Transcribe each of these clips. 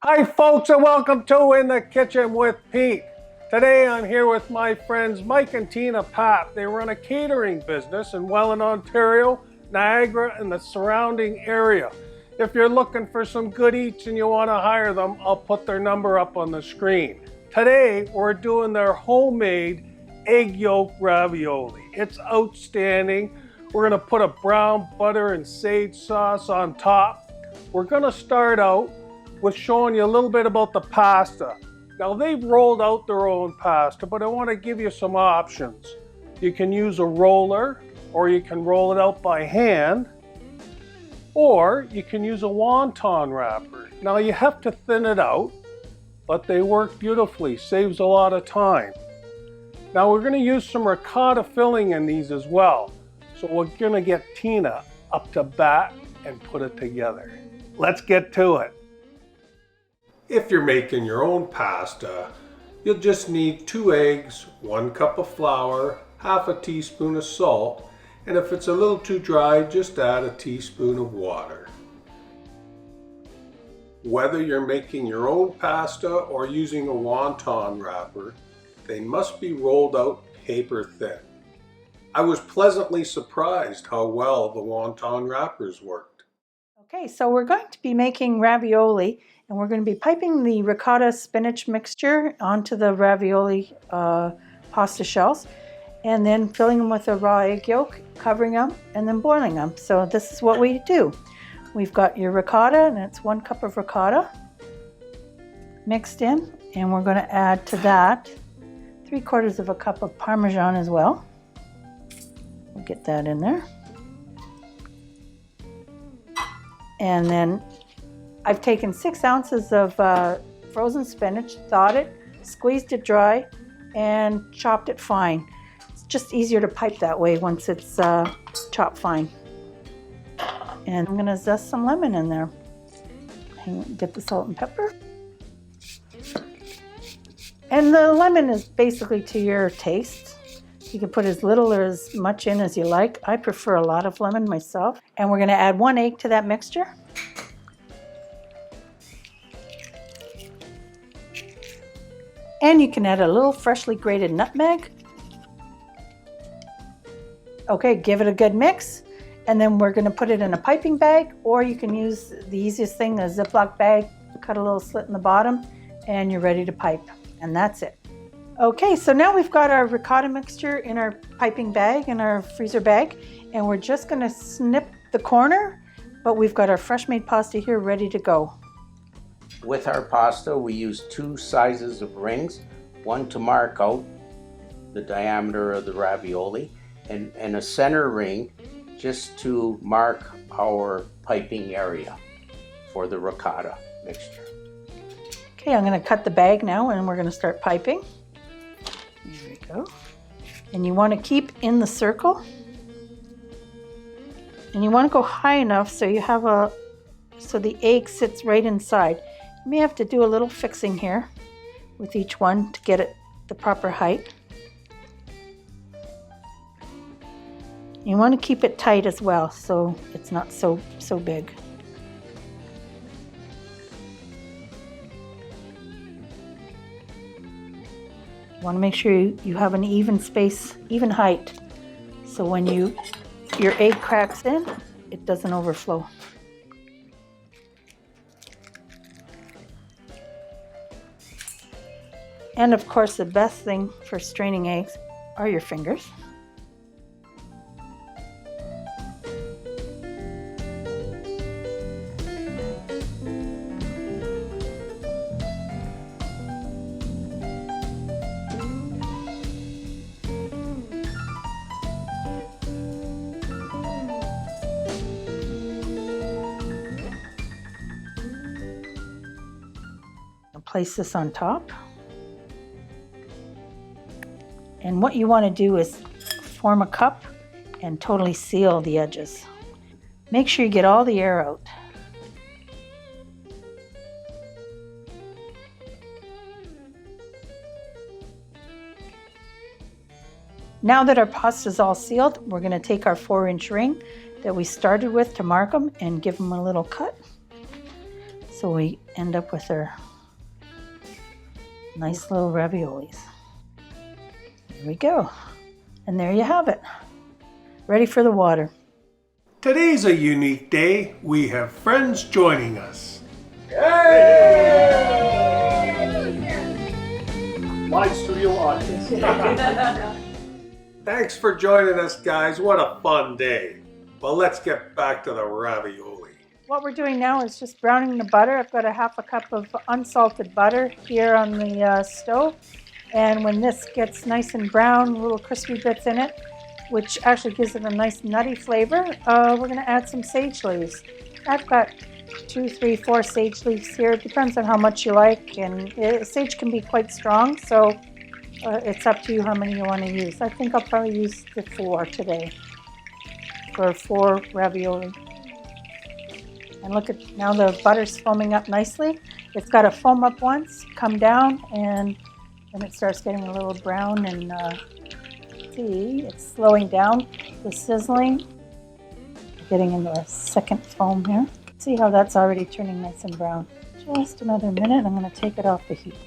Hi folks, and welcome to In the Kitchen with Pete. Today I'm here with my friends Mike and Tina Papp. They run a catering business in Welland, Ontario, Niagara, and the surrounding area. If you're looking for some good eats and you want to hire them, I'll put their number up on the screen. Today we're doing their homemade egg yolk ravioli. It's outstanding. We're going to put a brown butter and sage sauce on top. We're going to start out with showing you a little bit about the pasta. Now they've rolled out their own pasta, but I want to give you some options. You can use a roller, or you can roll it out by hand, or you can use a wonton wrapper. Now you have to thin it out, but they work beautifully, saves a lot of time. Now we're going to use some ricotta filling in these as well. So we're going to get Tina up to bat and put it together. Let's get to it. If you're making your own pasta, you'll just need 2 eggs, 1 cup of flour, half a teaspoon of salt, and if it's a little too dry, just add a teaspoon of water. Whether you're making your own pasta or using a wonton wrapper, they must be rolled out paper thin. I was pleasantly surprised how well the wonton wrappers worked. Okay, so we're going to be making ravioli, and we're going to be piping the ricotta spinach mixture onto the ravioli pasta shells, and then filling them with a raw egg yolk, covering them, and then boiling them. So this is what we do. We've got your ricotta, and it's 1 cup of ricotta mixed in, and we're going to add to that 3/4 of a cup of parmesan as well. We'll get that in there. And then I've taken 6 ounces of frozen spinach, thawed it, squeezed it dry, and chopped it fine. It's just easier to pipe that way once it's chopped fine. And I'm gonna zest some lemon in there. Get the salt and pepper. And the lemon is basically to your taste. You can put as little or as much in as you like. I prefer a lot of lemon myself. And we're gonna add 1 egg to that mixture. And you can add a little freshly grated nutmeg. Okay, give it a good mix. And then we're gonna put it in a piping bag, or you can use the easiest thing, a Ziploc bag, cut a little slit in the bottom, and you're ready to pipe. And that's it. Okay, so now we've got our ricotta mixture in our piping bag, in our freezer bag, and we're just gonna snip the corner, but we've got our fresh made pasta here ready to go. With our pasta, we use 2 sizes of rings, one to mark out the diameter of the ravioli, and a center ring just to mark our piping area for the ricotta mixture. Okay, I'm gonna cut the bag now, and we're gonna start piping. There we go. And you want to keep in the circle. And you want to go high enough so you have so the egg sits right inside. You may have to do a little fixing here with each one to get it the proper height. You want to keep it tight as well so it's not so big. You want to make sure you have an even space, even height, so when your egg cracks in, it doesn't overflow. And of course, the best thing for straining eggs are your fingers. Place this on top. And what you want to do is form a cup and totally seal the edges. Make sure you get all the air out. Now that our pasta is all sealed, we're going to take our 4-inch ring that we started with to mark them and give them a little cut. So we end up with our nice little raviolis. There we go. And there you have it. Ready for the water. Today's a unique day. We have friends joining us. Live studio audience. Thanks for joining us, guys. What a fun day. Well, let's get back to the ravioli. What we're doing now is just browning the butter. I've got a half a cup of unsalted butter here on the stove. And when this gets nice and brown, little crispy bits in it, which actually gives it a nice nutty flavor, we're going to add some sage leaves. I've got 2, 3, 4 sage leaves here. It depends on how much you like, and sage can be quite strong, so it's up to you how many you want to use. I think I'll probably use the 4 today for 4 ravioli. And look at, now the butter's foaming up nicely. It's got to foam up once, come down, and then it starts getting a little brown, and see, it's slowing down the sizzling. Getting into a second foam here. See how that's already turning nice and brown. Just another minute, I'm going to take it off the heat.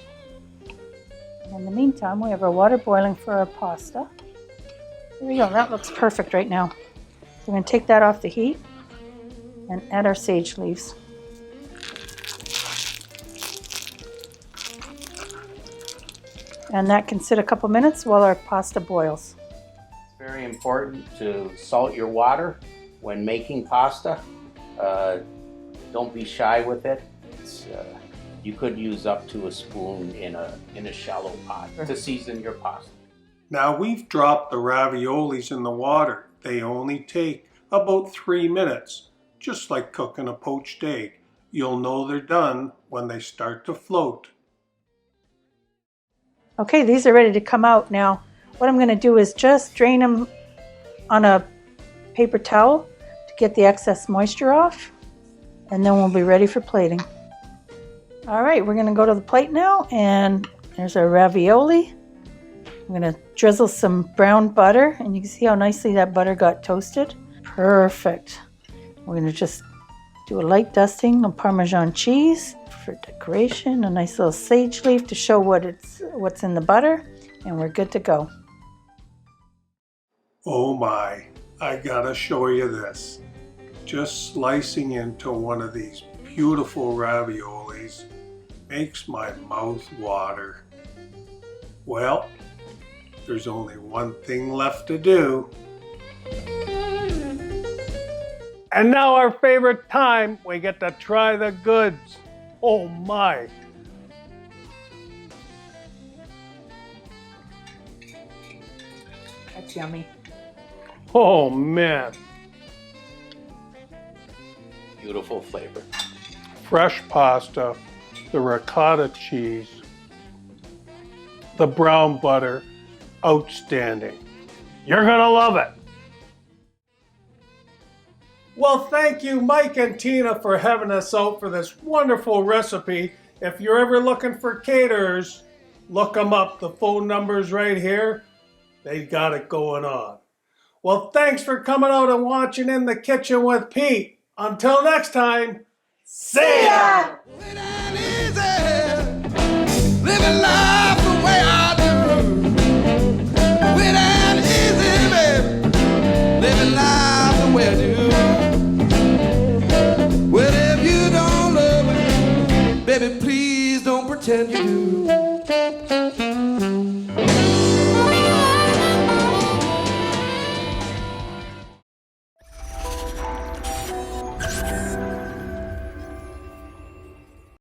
And in the meantime, we have our water boiling for our pasta. There we go, that looks perfect right now. So we're going to take that off the heat and add our sage leaves. And that can sit a couple minutes while our pasta boils. It's very important to salt your water when making pasta. Don't be shy with it. You could use up to a spoon in a shallow pot to season your pasta. Now we've dropped the raviolis in the water. They only take about 3 minutes, just like cooking a poached egg. You'll know they're done when they start to float. Okay, these are ready to come out now. What I'm going to do is just drain them on a paper towel to get the excess moisture off, and then we'll be ready for plating. All right, we're going to go to the plate now, and there's our ravioli. I'm going to drizzle some brown butter, and you can see how nicely that butter got toasted. Perfect. We're going to just do a light dusting of Parmesan cheese for decoration, a nice little sage leaf to show what's in the butter, and we're good to go. Oh my, I gotta show you this. Just slicing into one of these beautiful raviolis makes my mouth water. Well, there's only one thing left to do. And now our favorite time, we get to try the goods. Oh my. That's yummy. Oh man. Beautiful flavor. Fresh pasta, the ricotta cheese, the brown butter, outstanding. You're gonna love it. Well, thank you, Mike and Tina, for having us out for this wonderful recipe. If you're ever looking for caterers, look them up. The phone number's right here. They got it going on. Well, thanks for coming out and watching In the Kitchen with Pete. Until next time, see ya! Living life the way I do. Sweet and easy, baby. Living life the way I do. Well, if you don't love me, baby, please don't pretend you do.